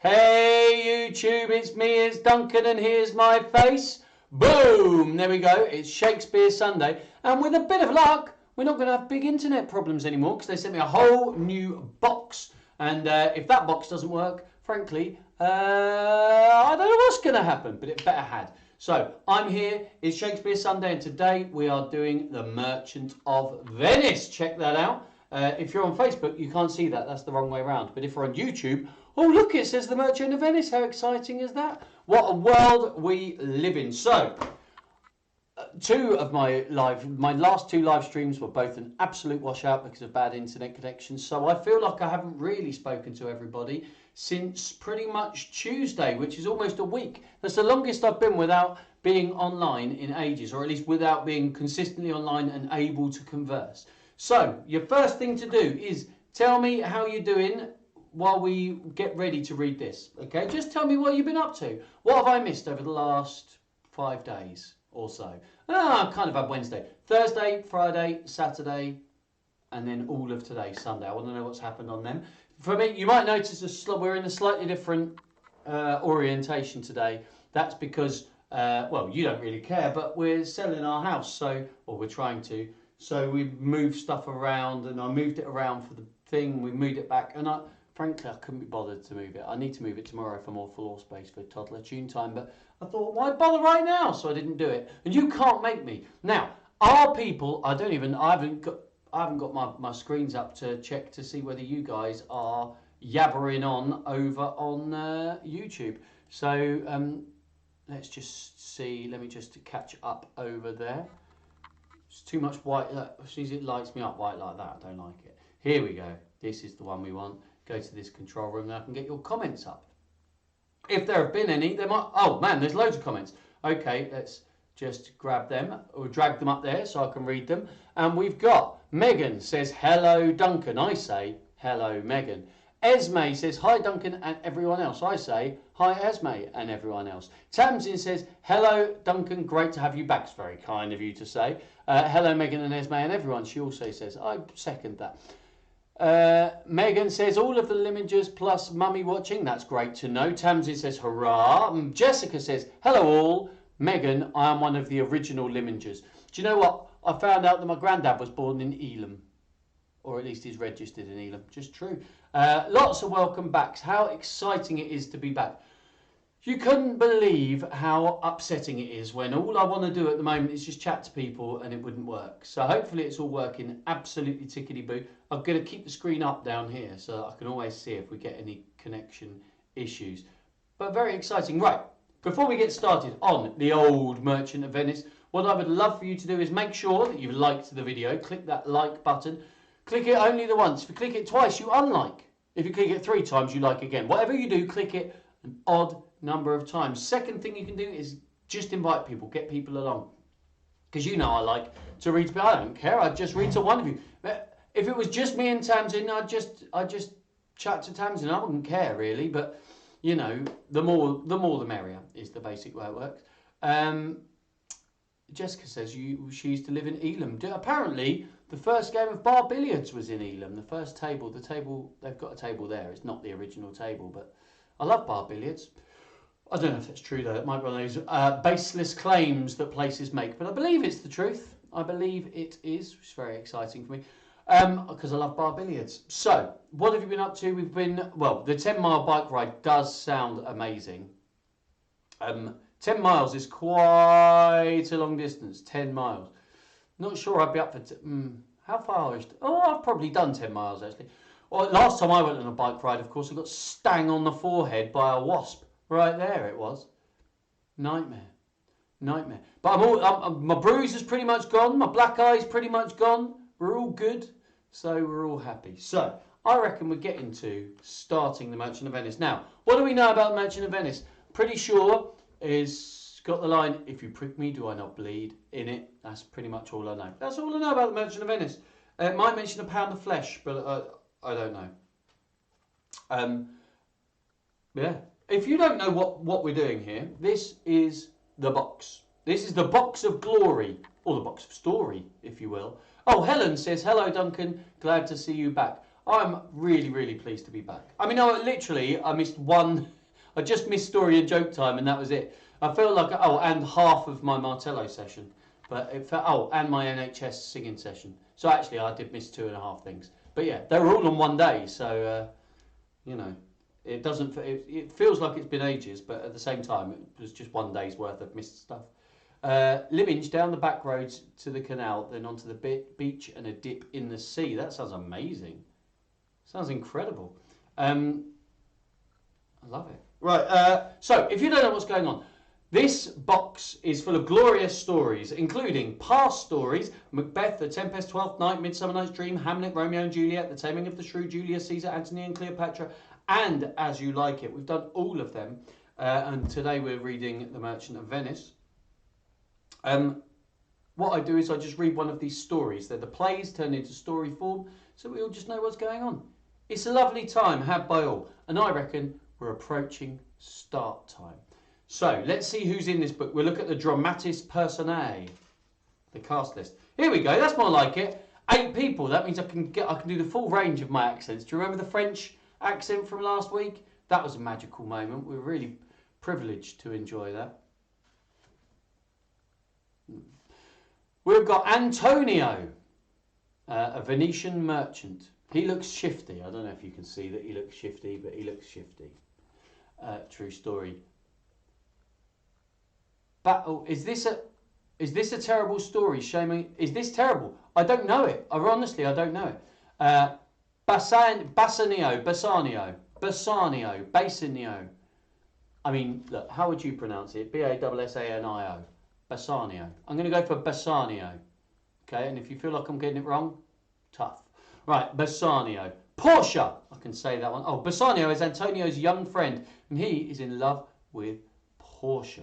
Hey YouTube, it's me, it's Duncan, and here's my face. Boom! There we go, it's Shakespeare Sunday. And with a bit of luck, we're not going to have big internet problems anymore because they sent me a whole new box. And if that box doesn't work, frankly, I don't know what's going to happen, but it better had. So, I'm here, it's Shakespeare Sunday, and today we are doing The Merchant of Venice. Check that out. If you're on Facebook, you can't see that. That's the wrong way around. But if you're on YouTube, oh, look, it says The Merchant of Venice. How exciting is that? What a world we live in. So, two of my last two live streams were both an absolute washout because of bad internet connections. So I feel like I haven't really spoken to everybody since pretty much Tuesday, which is almost a week. That's the longest I've been without being online in ages, or at least without being consistently online and able to converse. So, your first thing to do is tell me how you're doing while we get ready to read this. Okay, just tell me what you've been up to. What have I missed over the last 5 days or so? I kind of had Wednesday, Thursday, Friday, Saturday, and then all of today, Sunday. I want to know what's happened on them. For me, you might notice we're in a slightly different orientation today. That's because, well, you don't really care, but we're selling our house, so, or we're trying to. So we've moved stuff around, and I moved it around for the thing. We moved it back, and frankly, I couldn't be bothered to move it. I need to move it tomorrow for more floor space for toddler tune time, but I thought, why bother right now? So I didn't do it. And you can't make me. Now, our people, I haven't got my screens up to check to see whether you guys are yabbering on over on YouTube. So let's just see. Let me just catch up over there. It's too much white. As soon as it lights me up white like that, I don't like it. Here we go. This is the one we want. Go to this control room and I can get your comments up. If there have been any, there might. Oh man, there's loads of comments. Okay, let's just grab them or drag them up there so I can read them. And we've got Megan says, hello Duncan. I say, hello Megan. Esme says, hi Duncan and everyone else. I say, hi Esme and everyone else. Tamsin says, hello Duncan, great to have you back. It's very kind of you to say. Hello Megan and Esme and everyone. She also says, I second that. Megan says, all of the limagers plus mummy watching. That's great to know. Tamsin says, hurrah. Jessica says, hello all. Megan, I am one of the original limagers. Do you know what? I found out that my granddad was born in Elam. Or at least he's registered in Elam. Just true. Lots of welcome backs. How exciting it is to be back. You couldn't believe how upsetting it is when all I want to do at the moment is just chat to people and it wouldn't work. So hopefully it's all working absolutely tickety-boo. I'm going to keep the screen up down here so that I can always see if we get any connection issues. But very exciting. Right, before we get started on the old Merchant of Venice, what I would love for you to do is make sure that you've liked the video. Click that like button. Click it only the once. If you click it twice, you unlike. If you click it 3 times, you like again. Whatever you do, click it an odd number of times. Second thing you can do is just invite people, get people along. Because you know I like to read to people. I don't care, I'd just read to one of you. If it was just me and Tamsin, I'd just chat to Tamsin. I wouldn't care really, but you know, the more the merrier is the basic way it works. Jessica says she used to live in Elam. Apparently, the first game of bar billiards was in Elam. The first table, they've got a table there. It's not the original table, but I love bar billiards. I don't know if that's true though. It might be one of those baseless claims that places make, but I believe it's the truth. I believe it is. It's very exciting for me because I love bar billiards. So, what have you been up to? We've been, well, the 10-mile bike ride does sound amazing. 10 miles is quite a long distance. 10 miles. Not sure I'd be up for. How far is? Oh, I've probably done 10 miles actually. Well, last time I went on a bike ride, of course, I got stung on the forehead by a wasp. Right there it was. Nightmare. Nightmare. But my bruise is pretty much gone. My black eye's pretty much gone. We're all good. So we're all happy. So I reckon we're getting to starting the Merchant of Venice. Now, what do we know about the Merchant of Venice? Pretty sure is got the line, if you prick me, do I not bleed, in it. That's pretty much all I know. That's all I know about the Merchant of Venice. It might mention a pound of flesh, but I don't know. Yeah. If you don't know what we're doing here, this is the box. This is the box of glory, or the box of story, if you will. Oh, Helen says, hello Duncan, glad to see you back. I'm really, really pleased to be back. I mean, literally, I missed one I just missed story and joke time, and that was it. I felt like, oh, and half of my Martello session. But it felt, oh, and my NHS singing session. So actually, I did miss 2.5 things. But yeah, they were all on one day, so, you know, it doesn't, it feels like it's been ages, but at the same time, it was just one day's worth of missed stuff. Livage down the back roads to the canal, then onto the beach and a dip in the sea. That sounds amazing. Sounds incredible. I love it. Right, so if you don't know what's going on, this box is full of glorious stories, including past stories: Macbeth, The Tempest, Twelfth Night, Midsummer Night's Dream, Hamlet, Romeo and Juliet, The Taming of the Shrew, Julius Caesar, Antony and Cleopatra, and As You Like It. We've done all of them, and today we're reading The Merchant of Venice. What I do is I just read one of these stories. They're the plays turned into story form, so we all just know what's going on. It's a lovely time had by all, and I reckon we're approaching start time. So let's see who's in this book. We'll look at the dramatis personae, the cast list. Here we go. That's more like it. 8 people. That means I can do the full range of my accents. Do you remember the French accent from last week? That was a magical moment. We're really privileged to enjoy that. We've got Antonio, a Venetian merchant. He looks shifty. I don't know if you can see that he looks shifty, but he looks shifty. True story. Battle. Is this a terrible story? Shaming. Is this terrible? I don't know it. Honestly, I don't know it. Bassanio. I mean, look. How would you pronounce it? Bassanio. Bassanio. I'm going to go for Bassanio. Okay, and if you feel like I'm getting it wrong, tough. Right, Bassanio. Portia. I can say that one. Oh, Bassanio is Antonio's young friend, and he is in love with Portia.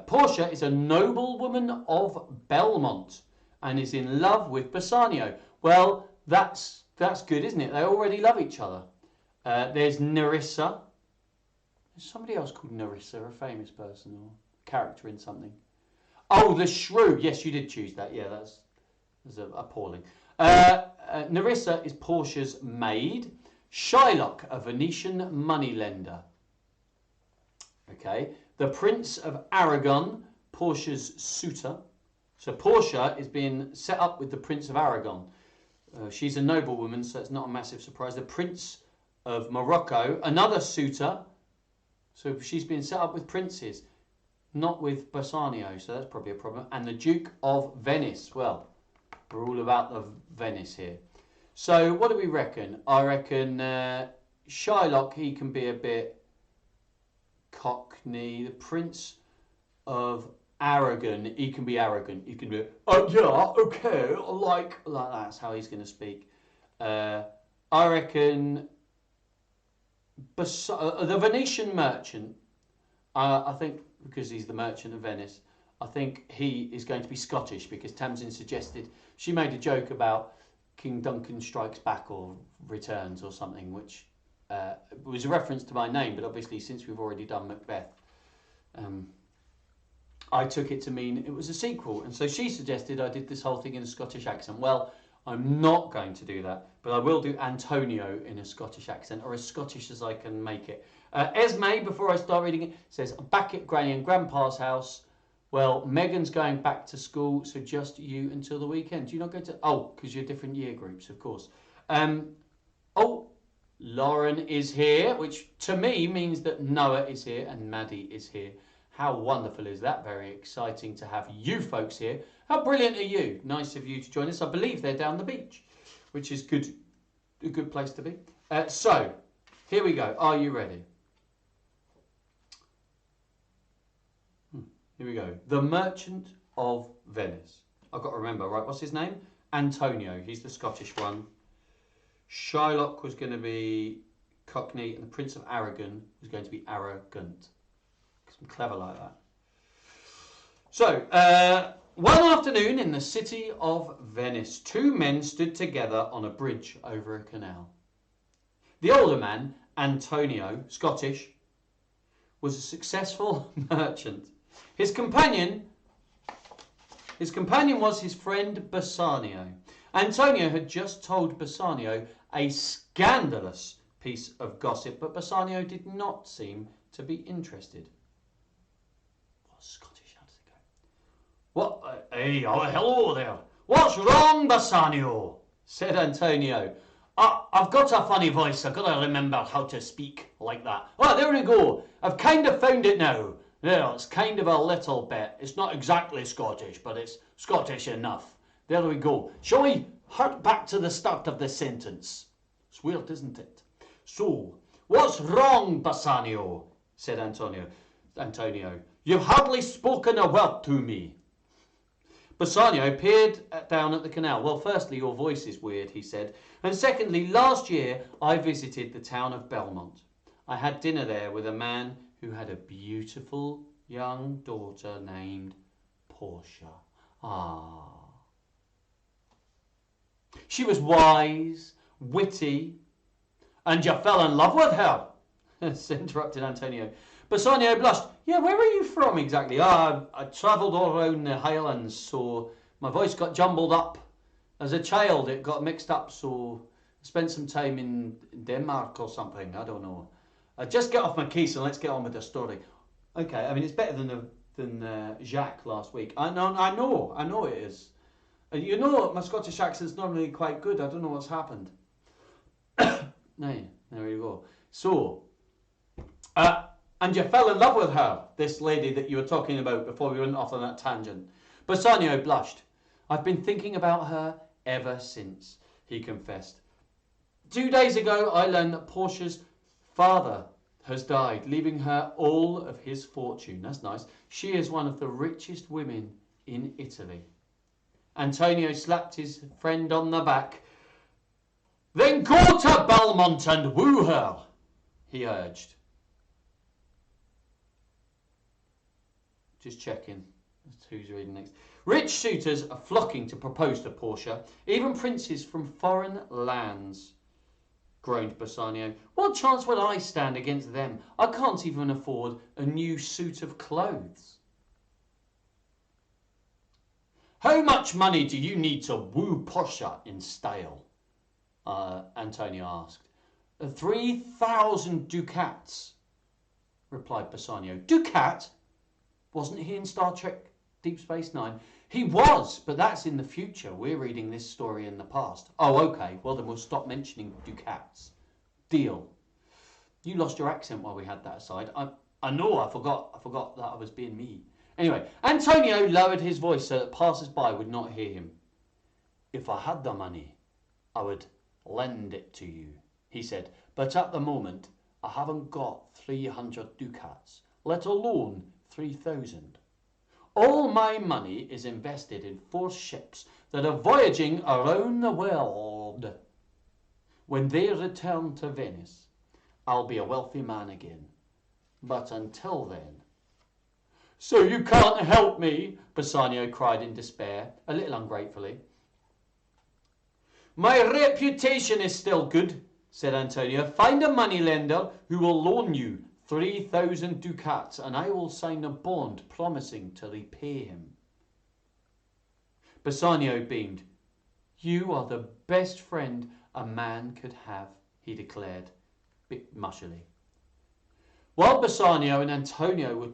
Portia is a noblewoman of Belmont and is in love with Bassanio. Well, that's good, isn't it? They already love each other. There's Nerissa. There's somebody else called Nerissa, a famous person or character in something. Oh, the Shrew. Yes, you did choose that. Yeah, that's appalling. Nerissa is Portia's maid. Shylock, a Venetian moneylender. Okay. The Prince of Aragon, Portia's suitor. So Portia is being set up with the Prince of Aragon. She's a noblewoman, so it's not a massive surprise. The Prince of Morocco, another suitor. So she's being set up with princes, not with Bassanio, so that's probably a problem. And the Duke of Venice. Well, we're all about the Venice here. So what do we reckon? I reckon Shylock, he can be a bit Cockney. The Prince of Aragon, he can be arrogant. He can be, oh yeah, okay, like that's how he's going to speak. I reckon the Venetian merchant, I think because he's the merchant of Venice, I think he is going to be Scottish because Tamsin suggested, she made a joke about King Duncan Strikes Back or Returns or something, which was a reference to my name, but obviously since we've already done Macbeth, I took it to mean it was a sequel, and so she suggested I did this whole thing in a Scottish accent. Well, I'm not going to do that, but I will do Antonio in a Scottish accent, or as Scottish as I can make it. Esme, before I start reading it, says, back at Granny and Grandpa's house. Well, Megan's going back to school, so just you until the weekend. Do you not go to... Oh, because you're different year groups, of course. Oh, Lauren is here, which to me means that Noah is here and Maddie is here. How wonderful is that? Very exciting to have you folks here. How brilliant are you? Nice of you to join us. I believe they're down the beach, which is good, a good place to be. So, here we go. Are you ready? Here we go. The Merchant of Venice. I've got to remember, right? What's his name? Antonio. He's the Scottish one. Shylock was going to be Cockney, and the Prince of Aragon was going to be arrogant. I'm clever like that. So, one afternoon in the city of Venice, 2 men stood together on a bridge over a canal. The older man, Antonio, Scottish, was a successful merchant. His companion was his friend Bassanio. Antonio had just told Bassanio a scandalous piece of gossip, but Bassanio did not seem to be interested. What Scottish? How does it go? What? Hey, oh, hello there. What's wrong, Bassanio? Said Antonio. I've got a funny voice. I've got to remember how to speak like that. Oh, there we go. I've kind of found it now. There, it's kind of a little bit. It's not exactly Scottish, but it's Scottish enough. There we go. Shall we hark back to the start of the sentence? It's weird, isn't it? So, what's wrong, Bassanio? Said Antonio. You've hardly spoken a word to me. Bassanio peered down at the canal. Well, firstly, your voice is weird, he said. And secondly, last year I visited the town of Belmont. I had dinner there with a man who had a beautiful young daughter named Portia. Ah. She was wise, witty, and you fell in love with her, interrupted Antonio. Bassanio blushed. Yeah, where are you from exactly? I travelled all around the Highlands, so my voice got jumbled up. As a child, it got mixed up, so I spent some time in Denmark or something. I don't know. Just get off my case and let's get on with the story. Okay, I mean, it's better than Jacques last week. I know it is. You know, my Scottish accent's normally quite good. I don't know what's happened. No, there you go. So, and you fell in love with her, this lady that you were talking about before we went off on that tangent. Bassanio blushed. I've been thinking about her ever since, he confessed. 2 days ago, I learned that Portia's father has died, leaving her all of his fortune. That's nice. She is one of the richest women in Italy. Antonio slapped his friend on the back. Then go to Belmont and woo her, he urged. Just checking. That's who's reading next. Rich suitors are flocking to propose to Portia, even princes from foreign lands, groaned Bassanio. What chance will I stand against them? I can't even afford a new suit of clothes. How much money do you need to woo Portia in style? Antonio asked. 3,000 ducats, replied Bassanio. Ducat? Wasn't he in Star Trek Deep Space Nine? He was, but that's in the future. We're reading this story in the past. Oh, okay. Well, then we'll stop mentioning ducats. Deal. You lost your accent while we had that aside. I know, I forgot that I was being me. Anyway, Antonio lowered his voice so that passers-by would not hear him. If I had the money, I would lend it to you, he said. But at the moment, I haven't got 300 ducats, let alone 3,000. All my money is invested in 4 ships that are voyaging around the world. When they return to Venice, I'll be a wealthy man again. But until then... So you can't help me, Bassanio cried in despair, a little ungratefully. My reputation is still good, said Antonio. Find a moneylender who will loan you 3,000 ducats, and I will sign a bond promising to repay him. Bassanio beamed. You are the best friend a man could have, he declared, a bit mushily. While Bassanio and Antonio were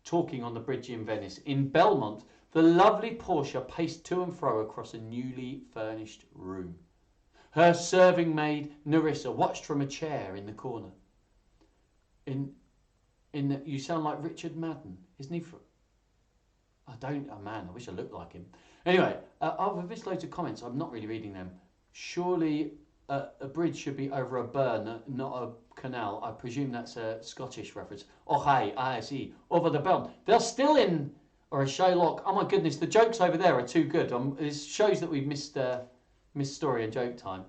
talking on the bridge in Venice, in Belmont, the lovely Portia paced to and fro across a newly furnished room. Her serving maid, Nerissa, watched from a chair in the corner. You sound like Richard Madden, isn't he? Man, I wish I looked like him. Anyway, I've missed loads of comments. I'm not really reading them. Surely a bridge should be over a burn, not a canal. I presume that's a Scottish reference. Oh, hi, I see. Over the burn. They're still in, or a Shylock. Oh my goodness, the jokes over there are too good. It shows that we've missed story and joke time.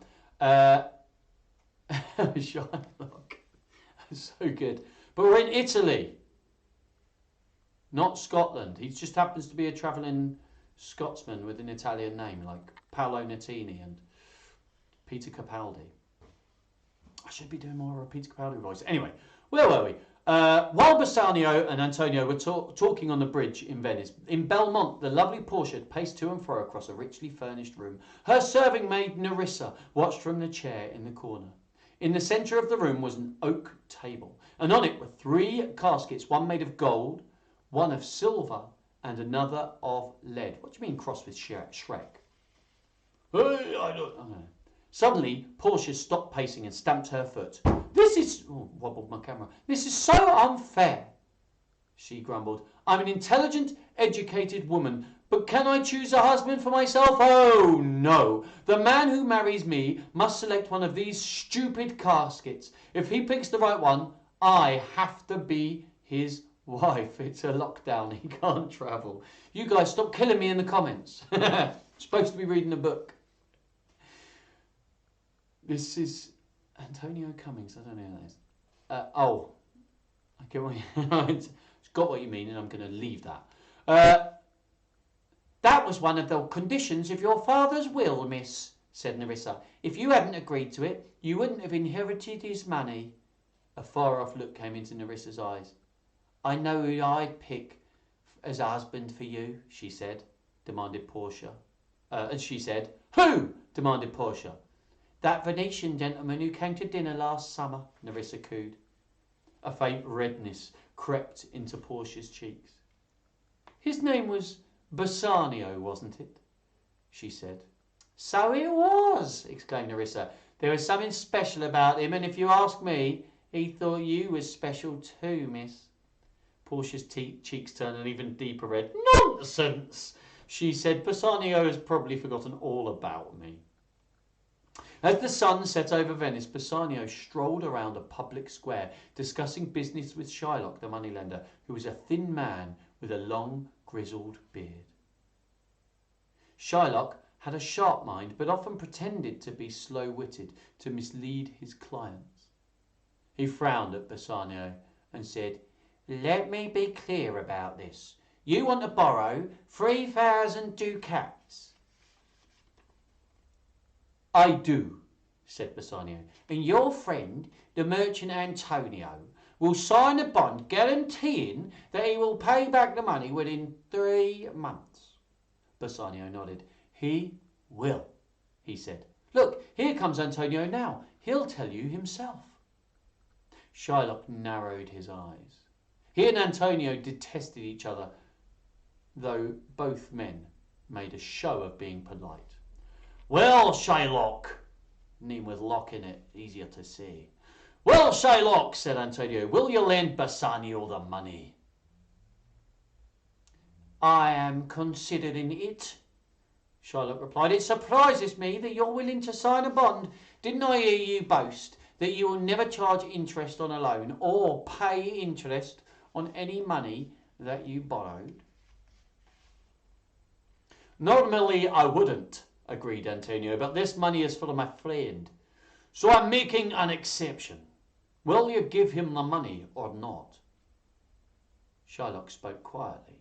Shylock. So good. But we're in Italy, not Scotland. He just happens to be a travelling Scotsman with an Italian name, like Paolo Nutini and Peter Capaldi. I should be doing more of a Peter Capaldi voice. Anyway, where were we? While Bassanio and Antonio were talking on the bridge in Venice, in Belmont, the lovely Portia paced to and fro across a richly furnished room. Her serving maid, Nerissa, watched from the chair in the corner. In the centre of the room was an oak table, and on it were 3 caskets, one made of gold, one of silver, and another of lead. What do you mean cross with Shrek? Hey, I don't know. Suddenly, Portia stopped pacing and stamped her foot. This is... Oh, wobbled my camera. This is so unfair, she grumbled. I'm an intelligent, educated woman, but can I choose a husband for myself? Oh, no. The man who marries me must select one of these stupid caskets. If he picks the right one, I have to be his wife. It's a lockdown. He can't travel. You guys stop killing me in the comments. I'm supposed to be reading a book. This is Antonio Cummings. I don't know who that is. Oh, I get what you... It's got what you mean, and I'm going to leave that. That was one of the conditions of your father's will, miss, said Nerissa. If you hadn't agreed to it, you wouldn't have inherited his money. A far-off look came into Nerissa's eyes. I know who I'd pick as a husband for you, she said, demanded Portia. And she said, who? Demanded Portia. That Venetian gentleman who came to dinner last summer, Nerissa cooed. A faint redness crept into Portia's cheeks. His name was Bassanio, wasn't it? She said. So it was, exclaimed Nerissa. There was something special about him, and if you ask me, he thought you was special too, miss. Portia's cheeks turned an even deeper red. Nonsense, she said. Bassanio has probably forgotten all about me. As the sun set over Venice, Bassanio strolled around a public square, discussing business with Shylock, the moneylender, who was a thin man with a long, grizzled beard. Shylock had a sharp mind, but often pretended to be slow-witted to mislead his clients. He frowned at Bassanio and said, Let me be clear about this. You want to borrow 3,000 ducats. I do, said Bassanio, and your friend, the merchant Antonio, will sign a bond guaranteeing that he will pay back the money within 3 months. Bassanio nodded. He will, he said. Look, here comes Antonio now. He'll tell you himself. Shylock narrowed his eyes. He and Antonio detested each other, though both men made a show of being polite. Well, Shylock, name with lock in it, easier to say. Well, Shylock, said Antonio, will you lend Bassanio the money? I am considering it, Shylock replied. It surprises me that you're willing to sign a bond. Didn't I hear you boast that you will never charge interest on a loan or pay interest on any money that you borrowed? Normally I wouldn't, agreed Antonio, but this money is for my friend, so I'm making an exception. Will you give him the money or not? Shylock spoke quietly,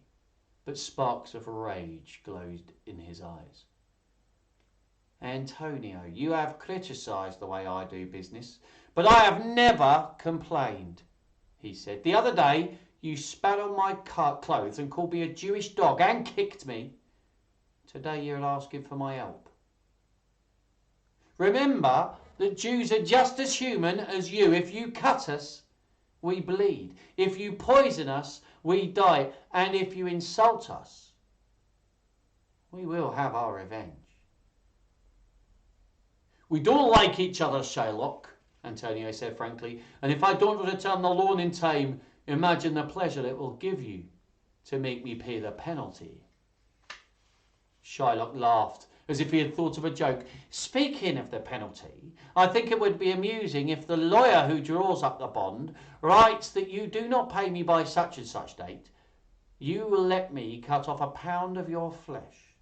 but sparks of rage glowed in his eyes. Antonio, you have criticised the way I do business, but I have never complained, he said. The other day you spat on my clothes and called me a Jewish dog and kicked me. Today you're asking for my help. Remember that Jews are just as human as you. If you cut us, we bleed. If you poison us, we die. And if you insult us, we will have our revenge. We don't like each other, Shylock, Antonio said frankly, and if I don't return the loan in time, imagine the pleasure it will give you to make me pay the penalty. Shylock laughed, as if he had thought of a joke. Speaking of the penalty, I think it would be amusing if the lawyer who draws up the bond writes that you do not pay me by such and such date. You will let me cut off a pound of your flesh.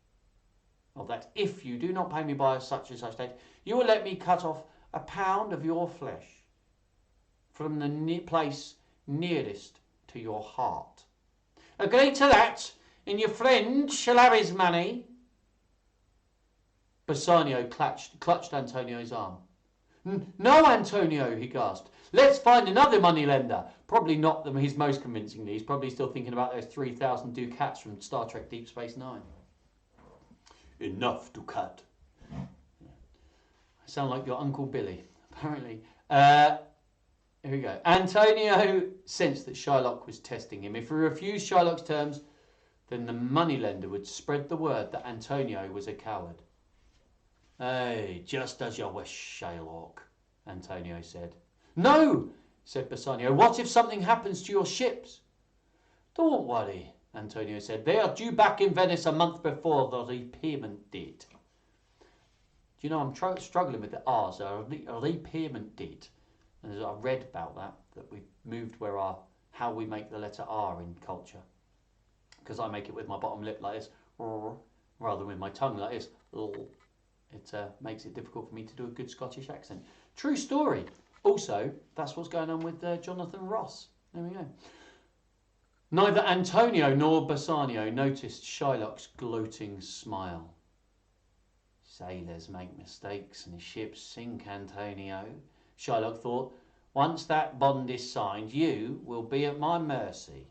Or that if you do not pay me by such and such date, you will let me cut off a pound of your flesh from the place nearest to your heart. Agree to that, and your friend shall have his money. Bassanio clutched Antonio's arm. No, Antonio, he gasped. Let's find another moneylender. Probably not his most convincingly. He's probably still thinking about those 3,000 ducats from Star Trek Deep Space Nine. Enough, ducat. I sound like your Uncle Billy. Apparently, Uh, Here we go. Antonio sensed that Shylock was testing him. If he refused Shylock's terms, then the moneylender would spread the word that Antonio was a coward. Hey, just as you wish, Shylock, Antonio said. No, said Bassanio. What if something happens to your ships? Don't worry, Antonio said. They are due back in Venice a month before the repayment date. Do you know, I'm struggling with the R's. A repayment date. And I read about that we've moved how we make the letter R in culture. Because I make it with my bottom lip like this, rather than with my tongue like this. It makes it difficult for me to do a good Scottish accent. True story. Also, that's what's going on with Jonathan Ross. There we go. Neither Antonio nor Bassanio noticed Shylock's gloating smile. Sailors make mistakes and ships sink, Antonio, Shylock thought. Once that bond is signed, you will be at my mercy.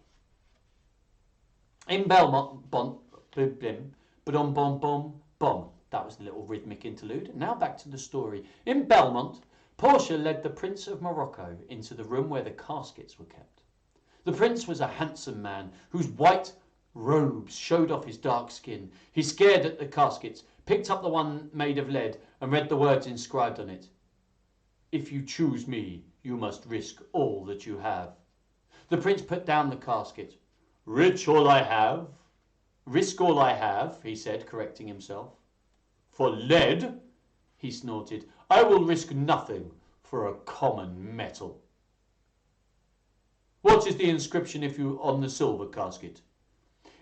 In Belmont, bom, blim, bum, bum, bum, bum. That was the little rhythmic interlude. Now back to the story. In Belmont, Portia led the Prince of Morocco into the room where the caskets were kept. The prince was a handsome man whose white robes showed off his dark skin. He stared at the caskets, picked up the one made of lead, and read the words inscribed on it. If you choose me, you must risk all that you have. The prince put down the casket. Risk all I have, he said, correcting himself. For lead, he snorted, I will risk nothing for a common metal. What is the inscription on the silver casket?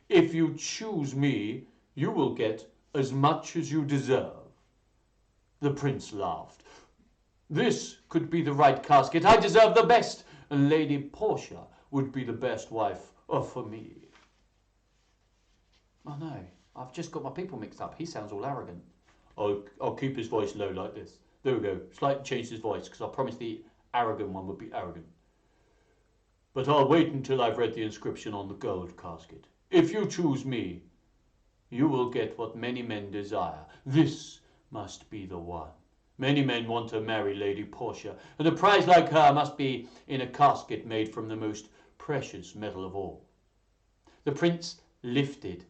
If you choose me, you will get as much as you deserve. The prince laughed. This could be the right casket. I deserve the best, and Lady Portia would be the best wife for me. Oh no, I've just got my people mixed up. He sounds all arrogant. I'll keep his voice low like this. There we go. Slightly change his voice because I promised the arrogant one would be arrogant. But I'll wait until I've read the inscription on the gold casket. If you choose me, you will get what many men desire. This must be the one. Many men want to marry Lady Portia, and a prize like her must be in a casket made from the most precious metal of all. The prince lifted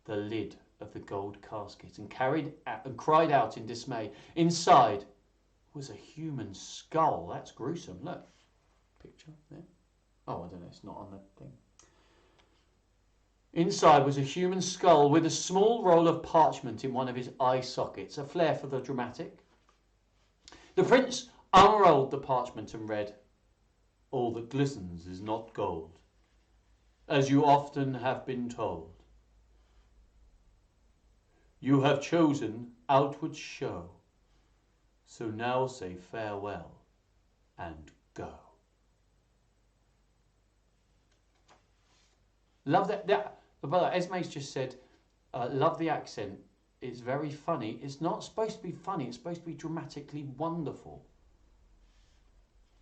the lid of the gold casket and cried out in dismay. Inside was a human skull. That's gruesome. Look, picture there. Oh, I don't know. It's not on the thing. Inside was a human skull with a small roll of parchment in one of his eye sockets, a flair for the dramatic. The prince unrolled the parchment and read, All that glistens is not gold, as you often have been told. You have chosen outward show, so now say farewell and go. Love that. But Esme's just said, love the accent. It's very funny. It's not supposed to be funny. It's supposed to be dramatically wonderful.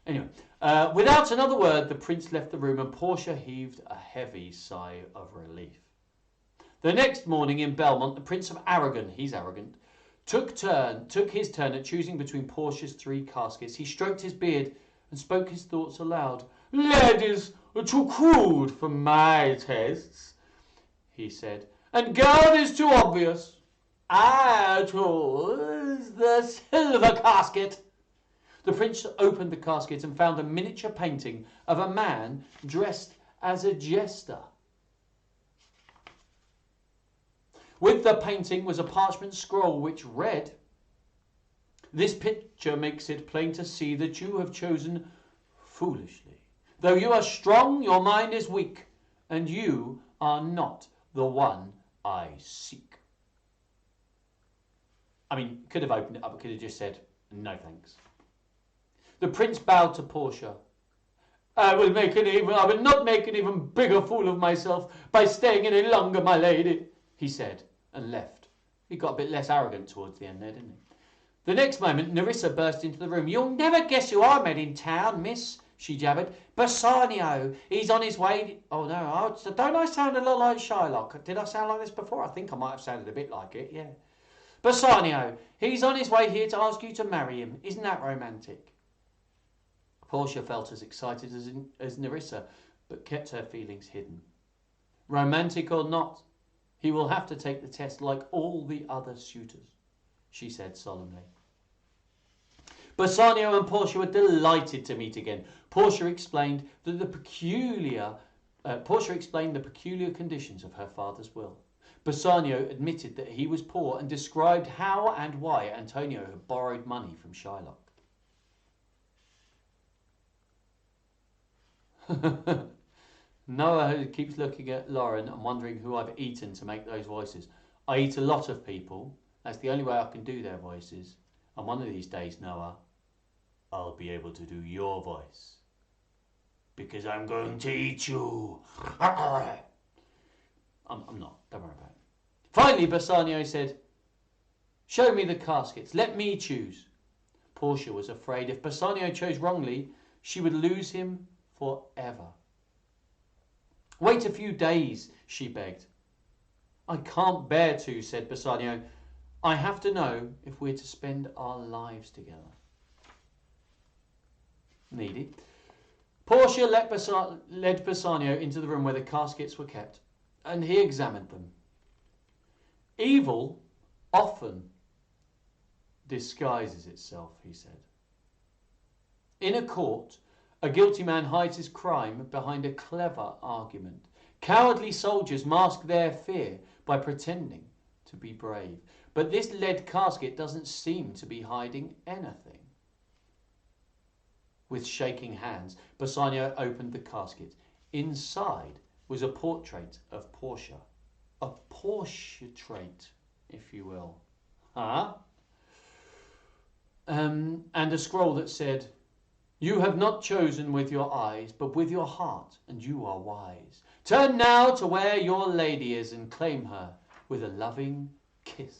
Anyway, without another word, the prince left the room and Portia heaved a heavy sigh of relief. The next morning in Belmont, the Prince of Aragon, he's arrogant, took his turn at choosing between Portia's 3 caskets. He stroked his beard and spoke his thoughts aloud. Lead is too crude for my tastes, he said, and gold is too obvious. I chose the silver casket. The prince opened the casket and found a miniature painting of a man dressed as a jester. With the painting was a parchment scroll which read, This picture makes it plain to see that you have chosen foolishly. Though you are strong, your mind is weak, and you are not the one I seek. I mean, could have opened it up, could have just said, no thanks. The prince bowed to Portia. I will not make an even bigger fool of myself by staying any longer, my lady, he said, and left. He got a bit less arrogant towards the end there, didn't he? The next moment, Nerissa burst into the room. You'll never guess who I met in town, miss, she jabbered. Bassanio, he's on his way. Oh no, don't I sound a lot like Shylock? Did I sound like this before? I think I might have sounded a bit like it, yeah. Bassanio, he's on his way here to ask you to marry him. Isn't that romantic? Portia felt as excited as Nerissa, but kept her feelings hidden. Romantic or not, he will have to take the test like all the other suitors, she said solemnly. Bassanio and Portia were delighted to meet again. Portia explained the peculiar conditions of her father's will. Bassanio admitted that he was poor and described how and why Antonio had borrowed money from Shylock. Noah keeps looking at Lauren and wondering who I've eaten to make those voices. I eat a lot of people. That's the only way I can do their voices. And one of these days, Noah, I'll be able to do your voice. Because I'm going to eat you. I'm not. Don't worry about it. Finally, Bassanio said, show me the caskets. Let me choose. Portia was afraid if Bassanio chose wrongly, she would lose him forever. Wait a few days, she begged. I can't bear to, said Bassanio. I have to know if we're to spend our lives together. Needy. Portia led Bassanio into the room where the caskets were kept, and he examined them. Evil often disguises itself, he said. In a court, a guilty man hides his crime behind a clever argument. Cowardly soldiers mask their fear by pretending to be brave. But this lead casket doesn't seem to be hiding anything. With shaking hands, Bassanio opened the casket. Inside was a portrait of Portia. A portrait, if you will. And a scroll that said, you have not chosen with your eyes, but with your heart, and you are wise. Turn now to where your lady is and claim her with a loving kiss.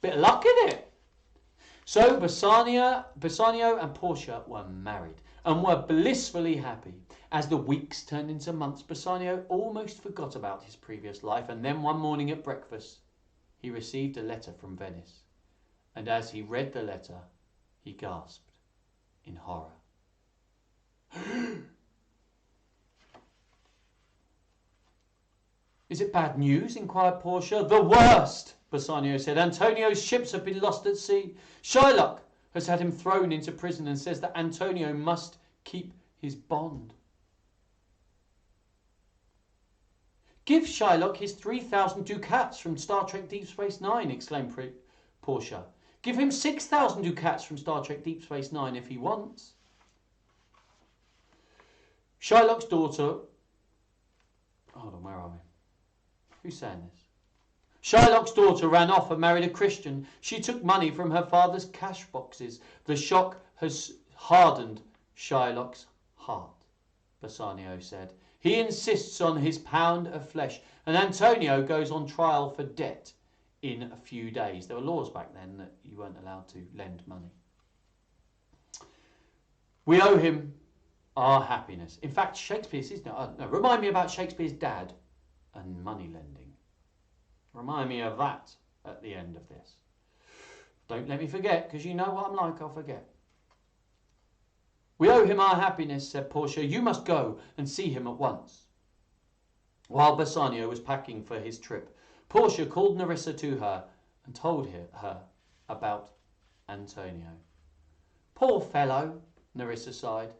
Bit of luck, in it? So Bassanio and Portia were married and were blissfully happy. As the weeks turned into months, Bassanio almost forgot about his previous life, and then one morning at breakfast, he received a letter from Venice. And as he read the letter, he gasped in horror. Is it bad news? Inquired Portia. The worst, Bassanio said. Antonio's ships have been lost at sea. Shylock has had him thrown into prison and says that Antonio must keep his bond. Give Shylock his 3,000 ducats from Star Trek Deep Space Nine, exclaimed Portia. Give him 6,000 ducats from Star Trek Deep Space Nine if he wants. Shylock's daughter... Hold on, where are we? Who's saying this? Shylock's daughter ran off and married a Christian. She took money from her father's cash boxes. The shock has hardened Shylock's heart, Bassanio said. He insists on his pound of flesh, and Antonio goes on trial for debt in a few days. There were laws back then that you weren't allowed to lend money. We owe him our happiness. In fact, Shakespeare's is no. Remind me about Shakespeare's dad and money lending. Remind me of that at the end of this. Don't let me forget, because you know what I'm like, I'll forget. We owe him our happiness, said Portia. You must go and see him at once. While Bassanio was packing for his trip, Portia called Nerissa to her and told her about Antonio. Poor fellow, Nerissa sighed.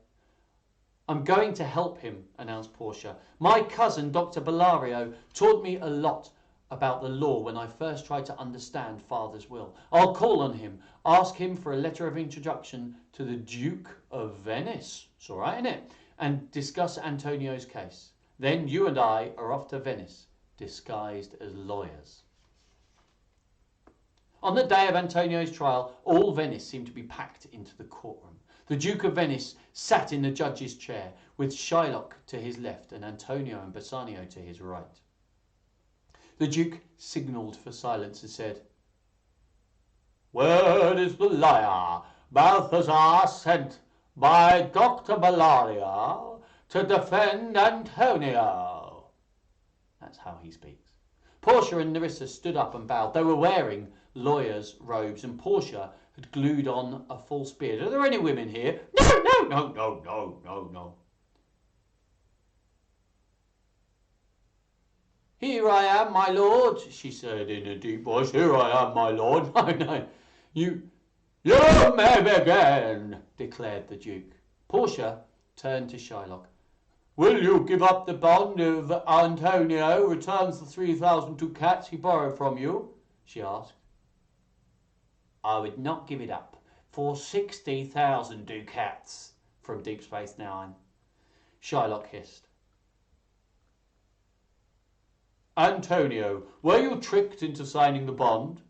I'm going to help him, announced Portia. My cousin, Dr. Bellario, taught me a lot about the law when I first tried to understand father's will. I'll call on him, ask him for a letter of introduction to the Duke of Venice. It's all right, isn't it? And discuss Antonio's case. Then you and I are off to Venice, disguised as lawyers. On the day of Antonio's trial, all Venice seemed to be packed into the courtroom. The Duke of Venice sat in the judge's chair, with Shylock to his left and Antonio and Bassanio to his right. The Duke signalled for silence and said, Where is the liar Balthazar sent by Dr. Bellario to defend Antonio? That's how he speaks. Portia and Nerissa stood up and bowed. They were wearing lawyers' robes, and Portia had glued on a false beard. Are there any women here? No, no, no, no, no, no, no. Here I am, my lord, she said in a deep voice. Here I am, my lord. No, no, you may begin, declared the Duke. Portia turned to Shylock. Will you give up the bond if Antonio returns the 3,000 ducats he borrowed from you? She asked. I would not give it up for 60,000 ducats, from Deep Space Nine. Shylock hissed. Antonio, were you tricked into signing the bond?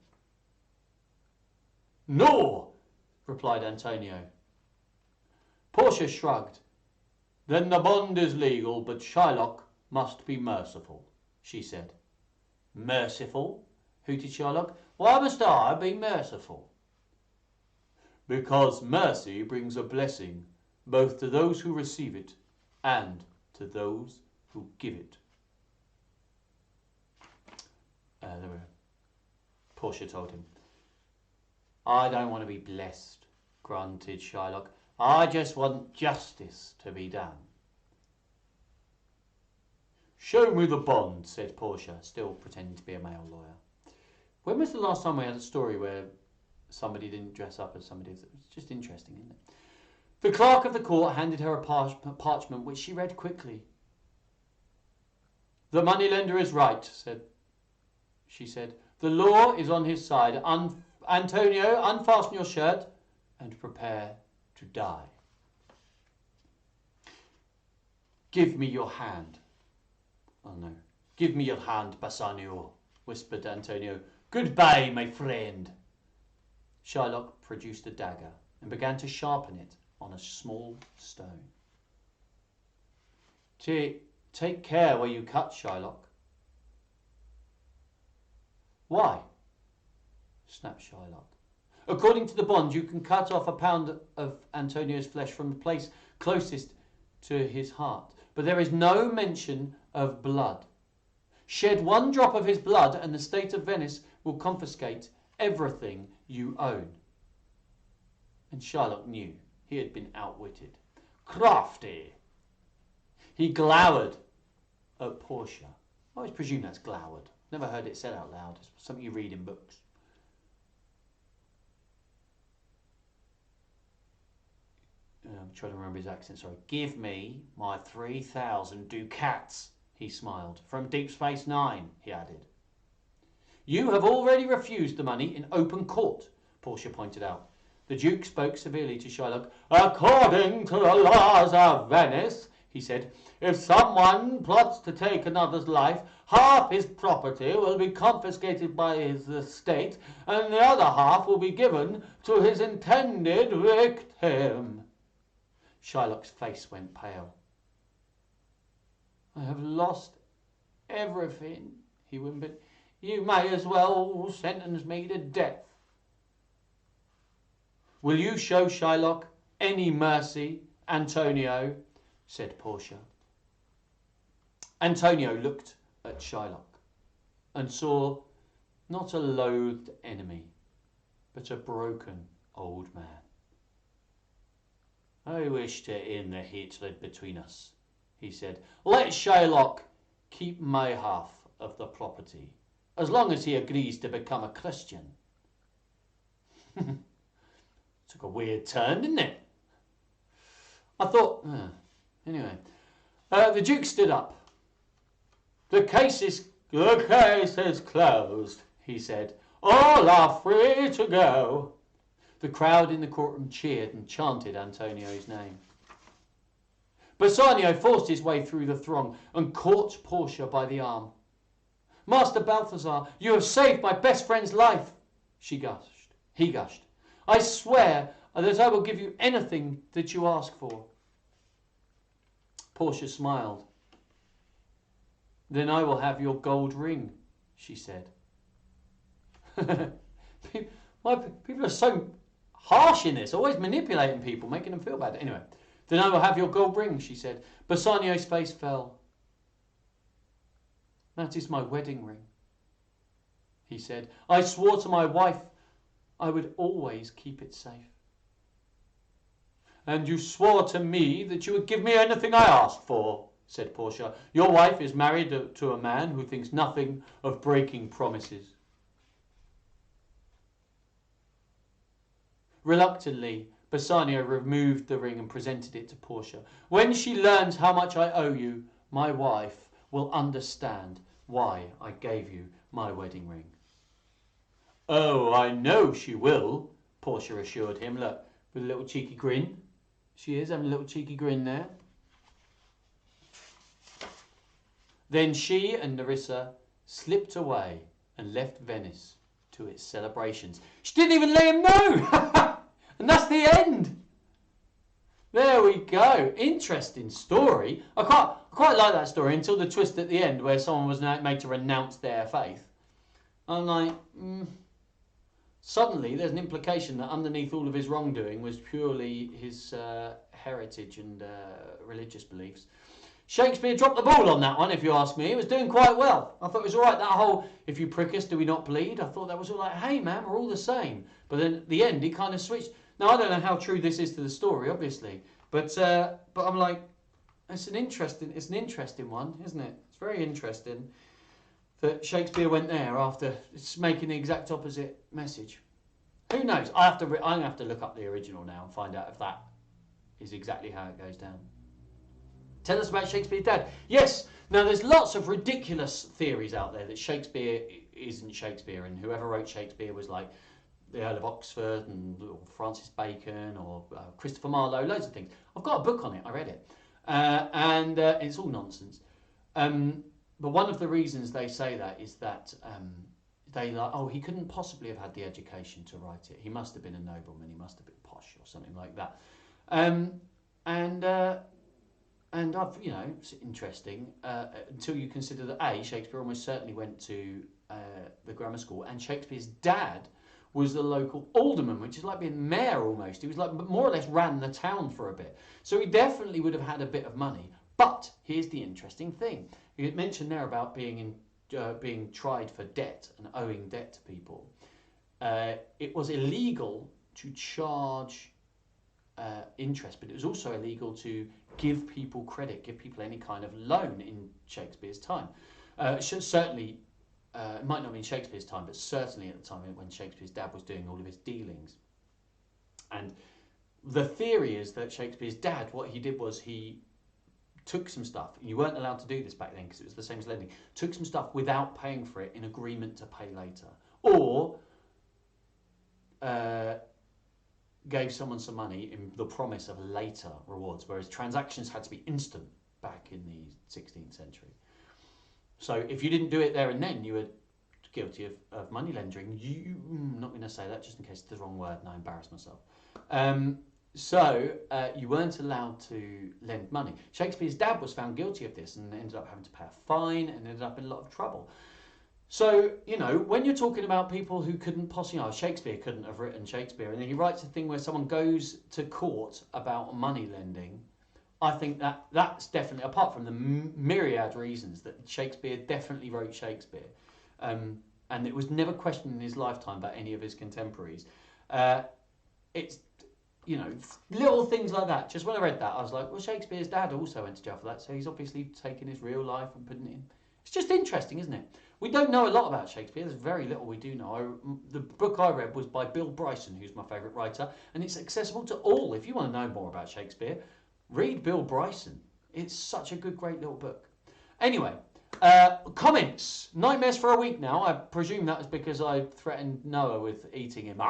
No, replied Antonio. Portia shrugged. Then the bond is legal, but Shylock must be merciful, she said. Merciful? Hooted Shylock. Why must I be merciful? Because mercy brings a blessing both to those who receive it and to those who give it. Portia told him. I don't want to be blessed, grunted Shylock. I just want justice to be done. Show me the bond, said Portia, still pretending to be a male lawyer. When was the last time we had a story where somebody didn't dress up as somebody? It's just interesting, isn't it? The clerk of the court handed her a parchment which she read quickly. The moneylender is right, she said. The law is on his side. Antonio, unfasten your shirt and prepare to die. Give me your hand. Oh no. Give me your hand, Bassanio, whispered Antonio. Goodbye, my friend. Shylock produced a dagger and began to sharpen it on a small stone. Take care where you cut, Shylock. Why? Snapped Shylock. According to the bond, you can cut off a pound of Antonio's flesh from the place closest to his heart. But there is no mention of blood. Shed one drop of his blood and the state of Venice will confiscate everything you own. And Shylock knew he had been outwitted. Crafty! He glowered at Portia. I always presume that's glowered. Never heard it said out loud. It's something you read in books. I'm trying to remember his accent, sorry. Give me my 3,000 ducats, he smiled. From Deep Space Nine, he added. You have already refused the money in open court, Portia pointed out. The Duke spoke severely to Shylock. According to the laws of Venice, he said, if someone plots to take another's life, half his property will be confiscated by his estate, and the other half will be given to his intended victim. Shylock's face went pale. I have lost everything, he whimpered. You may as well sentence me to death. Will you show Shylock any mercy, Antonio? Said Portia. Antonio looked at Shylock and saw not a loathed enemy, but a broken old man. I wish to end the hatred between us, he said. Let Shylock keep my half of the property, as long as he agrees to become a Christian. Took a weird turn, didn't it? I thought, anyway. The Duke stood up. The case is closed, he said. All are free to go. The crowd in the courtroom cheered and chanted Antonio's name. Bassanio forced his way through the throng and caught Portia by the arm. Master Balthazar, you have saved my best friend's life, she gushed. He gushed. I swear that I will give you anything that you ask for. Portia smiled. Then I will have your gold ring, she said. People are so harsh in this, always manipulating people, making them feel bad. Anyway, then I will have your gold ring, she said. Bassanio's face fell. That is my wedding ring, he said. I swore to my wife I would always keep it safe. And you swore to me that you would give me anything I asked for, said Portia. Your wife is married to a man who thinks nothing of breaking promises. Reluctantly, Bassanio removed the ring and presented it to Portia. When she learns how much I owe you, my wife will understand why I gave you my wedding ring. Oh, I know she will, Portia assured him. Look, with a little cheeky grin. She is having a little cheeky grin there. Then she and Nerissa slipped away and left Venice to its celebrations. She didn't even let him know! And that's the end! There we go. Interesting story. I quite like that story until the twist at the end where someone was made to renounce their faith. I'm like, Suddenly there's an implication that underneath all of his wrongdoing was purely his heritage and religious beliefs. Shakespeare dropped the ball on that one, if you ask me. It was doing quite well. I thought it was all right, that whole, if you prick us, do we not bleed? I thought that was all like, hey man, we're all the same. But then at the end, he kind of switched. Now, I don't know how true this is to the story, obviously. But I'm like, it's an interesting one, isn't it? It's very interesting that Shakespeare went there after making the exact opposite message. Who knows? I'm going to have to look up the original now and find out if that is exactly how it goes down. Tell us about Shakespeare's dad. Yes, now there's lots of ridiculous theories out there that Shakespeare isn't Shakespeare and whoever wrote Shakespeare was like the Earl of Oxford and Francis Bacon or Christopher Marlowe, loads of things. I've got a book on it, I read it. And it's all nonsense. But one of the reasons they say that is that he couldn't possibly have had the education to write it. He must have been a nobleman, he must have been posh or something like that. And I've, it's interesting until you consider that Shakespeare almost certainly went to the grammar school, and Shakespeare's dad was the local alderman, which is like being mayor almost. He was like more or less ran the town for a bit, so he definitely would have had a bit of money. But here's the interesting thing: you mentioned there about being tried for debt and owing debt to people. It was illegal to charge interest, but it was also illegal to give people credit, give people any kind of loan in Shakespeare's time. Certainly, it might not be in Shakespeare's time, but certainly at the time when Shakespeare's dad was doing all of his dealings. And the theory is that Shakespeare's dad, what he did was he took some stuff, and you weren't allowed to do this back then because it was the same as lending, took some stuff without paying for it in agreement to pay later. Or gave someone some money in the promise of later rewards, whereas transactions had to be instant back in the 16th century. So if you didn't do it there and then, you were guilty of money laundering. I'm not going to say that just in case it's the wrong word and I embarrass myself. So you weren't allowed to lend money. Shakespeare's dad was found guilty of this and ended up having to pay a fine and ended up in a lot of trouble. So, when you're talking about people who couldn't possibly, Shakespeare couldn't have written Shakespeare, and then he writes a thing where someone goes to court about money lending, I think that's definitely, apart from the myriad reasons that Shakespeare definitely wrote Shakespeare, and it was never questioned in his lifetime by any of his contemporaries. It's, little things like that. Just when I read that, I was like, well, Shakespeare's dad also went to jail for that, so he's obviously taken his real life and putting it in. It's just interesting, isn't it? We don't know a lot about Shakespeare. There's very little we do know. The book I read was by Bill Bryson, who's my favourite writer, and it's accessible to all. If you want to know more about Shakespeare, read Bill Bryson. It's such a good, great little book. Anyway, comments. Nightmares for a week now. I presume that was because I threatened Noah with eating him.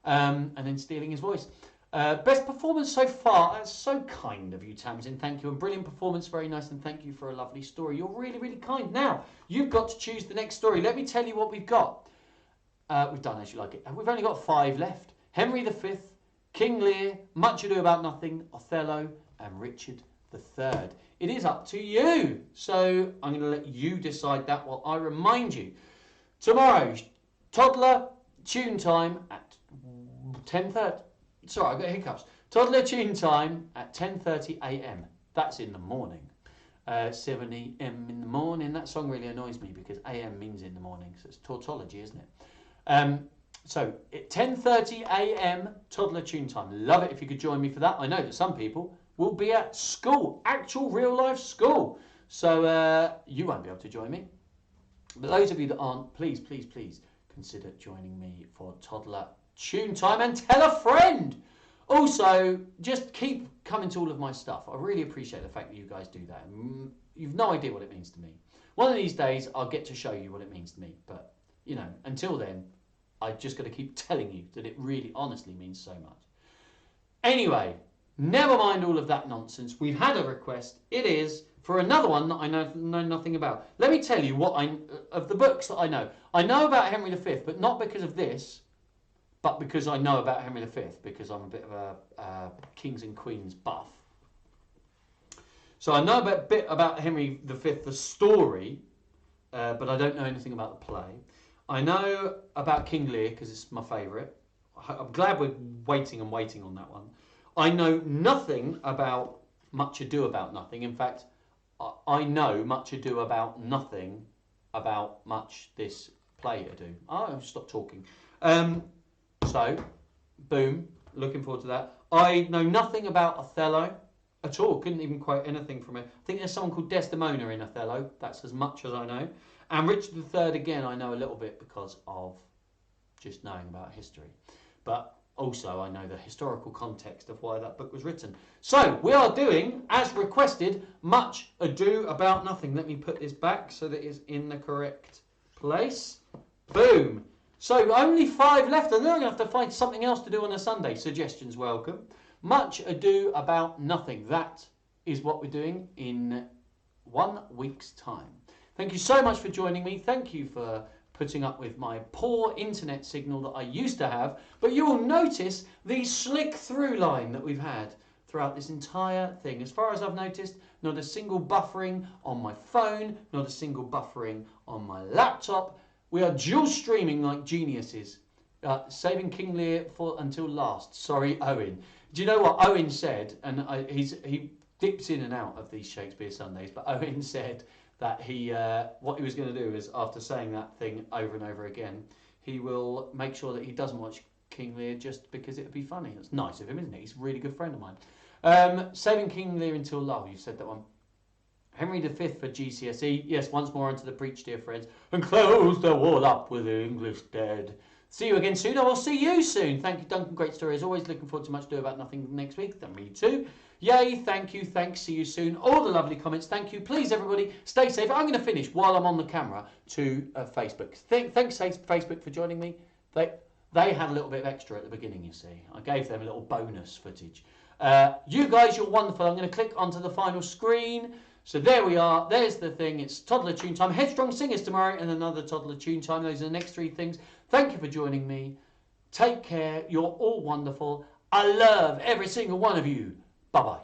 And then stealing his voice. Best performance so far. That's so kind of you, Tamsin. Thank you. And brilliant performance. Very nice. And thank you for a lovely story. You're really, really kind. Now, you've got to choose the next story. Let me tell you what we've got. We've done As You Like It. We've only got 5 left. Henry V, King Lear, Much Ado About Nothing, Othello, and Richard III. It is up to you. So I'm going to let you decide that while I remind you. Tomorrow, toddler tune time at 10:30. Sorry, I've got hiccups. Toddler tune time at 10:30 a.m. That's in the morning. 7 a.m. in the morning. That song really annoys me because a.m. means in the morning. So it's tautology, isn't it? So at 10:30 a.m. toddler tune time. Love it if you could join me for that. I know that some people will be at school, actual real life school. So you won't be able to join me. But those of you that aren't, please, please, please consider joining me for toddler tune time and tell a friend. Also, just keep coming to all of my stuff. I really appreciate the fact that you guys do that. You've no idea what it means to me. One of these days, I'll get to show you what it means to me. But, you know, until then, I just got to keep telling you that it really honestly means so much. Anyway, never mind all of that nonsense. We've had a request. It is for another one that I know nothing about. Let me tell you what of the books that I know. I know about Henry V, but not because of this, but because I know about Henry V, because I'm a bit of a kings and queens buff. So I know a bit about Henry V, the story, but I don't know anything about the play. I know about King Lear because it's my favourite. I'm glad we're waiting on that one. I know nothing about Much Ado About Nothing. In fact, I know Much Ado About Nothing about much this play ado. Oh, stop talking. So, boom, looking forward to that. I know nothing about Othello at all. Couldn't even quote anything from it. I think there's someone called Desdemona in Othello. That's as much as I know. And Richard III, again, I know a little bit because of just knowing about history. But also, I know the historical context of why that book was written. So, we are doing, as requested, Much Ado About Nothing. Let me put this back so that it's in the correct place. Boom. So, only 5 left, and then I'm going to have to find something else to do on a Sunday. Suggestions welcome. Much Ado About Nothing. That is what we're doing in 1 week's time. Thank you so much for joining me. Thank you for putting up with my poor internet signal that I used to have. But you will notice the slick through line that we've had throughout this entire thing. As far as I've noticed, not a single buffering on my phone, not a single buffering on my laptop. We are dual streaming like geniuses. Saving King Lear for until last. Sorry, Owen. Do you know what Owen said? And he dips in and out of these Shakespeare Sundays, but Owen said that what he was going to do is, after saying that thing over and over again, he will make sure that he doesn't watch King Lear just because it would be funny. That's nice of him, isn't it? He's a really good friend of mine. Saving King Lear until love. You said that one. Henry V for GCSE. Yes, once more onto the breach, dear friends, and close the wall up with the English dead. See you again soon. I will see you soon. Thank you, Duncan. Great story as always. Looking forward to Much Ado About Nothing next week. Then me too. Yay, thank you, thanks, see you soon. All the lovely comments, thank you. Please, everybody, stay safe. I'm going to finish while I'm on the camera to Facebook. Thanks, Facebook, for joining me. They had a little bit of extra at the beginning, you see. I gave them a little bonus footage. You guys, you're wonderful. I'm going to click onto the final screen. So there we are. There's the thing. It's Toddler Tune Time. Headstrong Singers tomorrow and another Toddler Tune Time. Those are the next 3 things. Thank you for joining me. Take care. You're all wonderful. I love every single one of you. Bye-bye.